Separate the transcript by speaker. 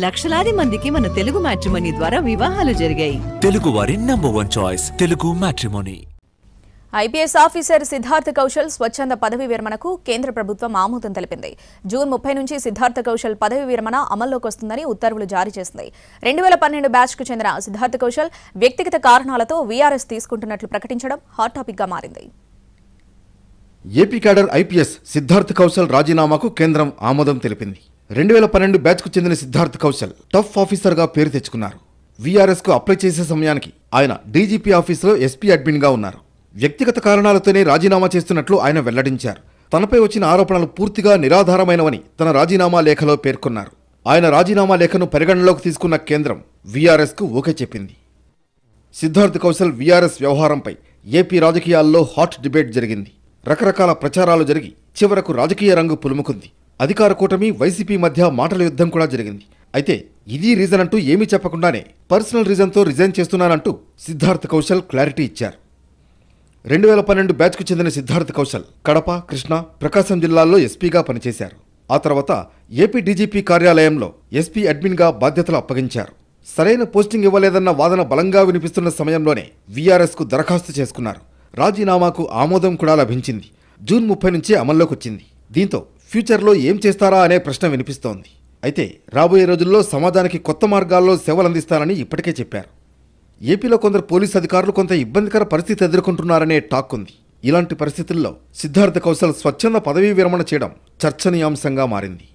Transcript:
Speaker 1: లక్షలాది మందికి మన తెలుగు మ్యాట్రిమోనీ ద్వారా వివాహాలు జరిగాయి.
Speaker 2: తెలుగు వారి number 1 choice Telugu matrimony.
Speaker 3: IPS officer Siddhartha Kaushal స్వచ్ఛంద పదవి విరమణకు కేంద్ర ప్రభుత్వం ఆమోదం తెలిపింది. జూన్ 30 నుంచి సిద్ధార్థ కౌశల్ పదవి విరమణ అమల్లోకి వస్తుందని ఉత్తర్వులు జారీ చేసింది. 2012 బ్యాచ్కు చెందిన సిద్ధార్థ కౌశల్ వ్యక్తిగత కారణాలతో వీఆర్ఎస్ తీసుకుంటున్నట్లు ప్రకటించడం హాట్ టాపిక్ గా మారింది.
Speaker 4: AP cadre IPS Siddhartha Kaushal రాజీనామాకు కేంద్రం ఆమోదం తెలిపింది. 2012 బ్యాచ్కు చెందిన సిద్ధార్థ కౌశల్ టఫ్ ఆఫీసర్గా పేరు తెచ్చుకున్నారు. వీఆర్ఎస్కు అప్లై చేసే సమయానికి ఆయన డీజీపీ ఆఫీసులో ఎస్పీ అడ్మిన్గా ఉన్నారు. వ్యక్తిగత కారణాలతోనే రాజీనామా చేస్తున్నట్లు ఆయన వెల్లడించారు. తనపై వచ్చిన ఆరోపణలు పూర్తిగా నిరాధారమైనవని తన రాజీనామా లేఖలో పేర్కొన్నారు. ఆయన రాజీనామా లేఖను పరిగణనలోకి తీసుకున్న కేంద్రం వీఆర్ఎస్కు ఓకే చెప్పింది. సిద్ధార్థ కౌశల్ వీఆర్ఎస్ వ్యవహారంపై ఏపీ రాజకీయాల్లో హాట్ డిబేట్ జరిగింది. రకరకాల ప్రచారాలు జరిగి చివరకు రాజకీయ రంగు పులుముకుంది. అధికార కూటమి వైసీపీ మధ్య మాటల యుద్ధం కూడా జరిగింది. అయితే ఇది రీజన్ అంటూ ఏమీ చెప్పకుండానే పర్సనల్ రీజన్తో రిజైన్ చేస్తున్నానంటూ సిద్ధార్థ కౌశల్ క్లారిటీ ఇచ్చారు. 2012 బ్యాచ్కు చెందిన సిద్ధార్థ కౌశల్ కడప, కృష్ణా, ప్రకాశం జిల్లాల్లో ఎస్పీగా పనిచేశారు. ఆ తర్వాత ఏపీ డీజీపీ కార్యాలయంలో ఎస్పీ అడ్మిన్గా బాధ్యతలు అప్పగించారు. సరైన పోస్టింగ్ ఇవ్వలేదన్న వాదన బలంగా వినిపిస్తున్న సమయంలోనే వీఆర్ఎస్కు దరఖాస్తు చేసుకున్నారు. రాజీనామాకు ఆమోదం కూడా లభించింది. జూన్ 30 నుంచి అమల్లోకి వచ్చింది. దీంతో ఫ్యూచర్లో ఏం చేస్తారా అనే ప్రశ్న వినిపిస్తోంది. అయితే రాబోయే రోజుల్లో సమాజానికి కొత్త మార్గాల్లో సేవలందిస్తారని ఇప్పటికే చెప్పారు. ఏపీలో కొందరు పోలీసు అధికారులు కొంత ఇబ్బందికర పరిస్థితి ఎదుర్కొంటున్నారనే టాక్ ఉంది. ఇలాంటి పరిస్థితుల్లో సిద్ధార్థ కౌశల్ స్వచ్ఛంద పదవీ విరమణ చేయడం చర్చనీయాంశంగా మారింది.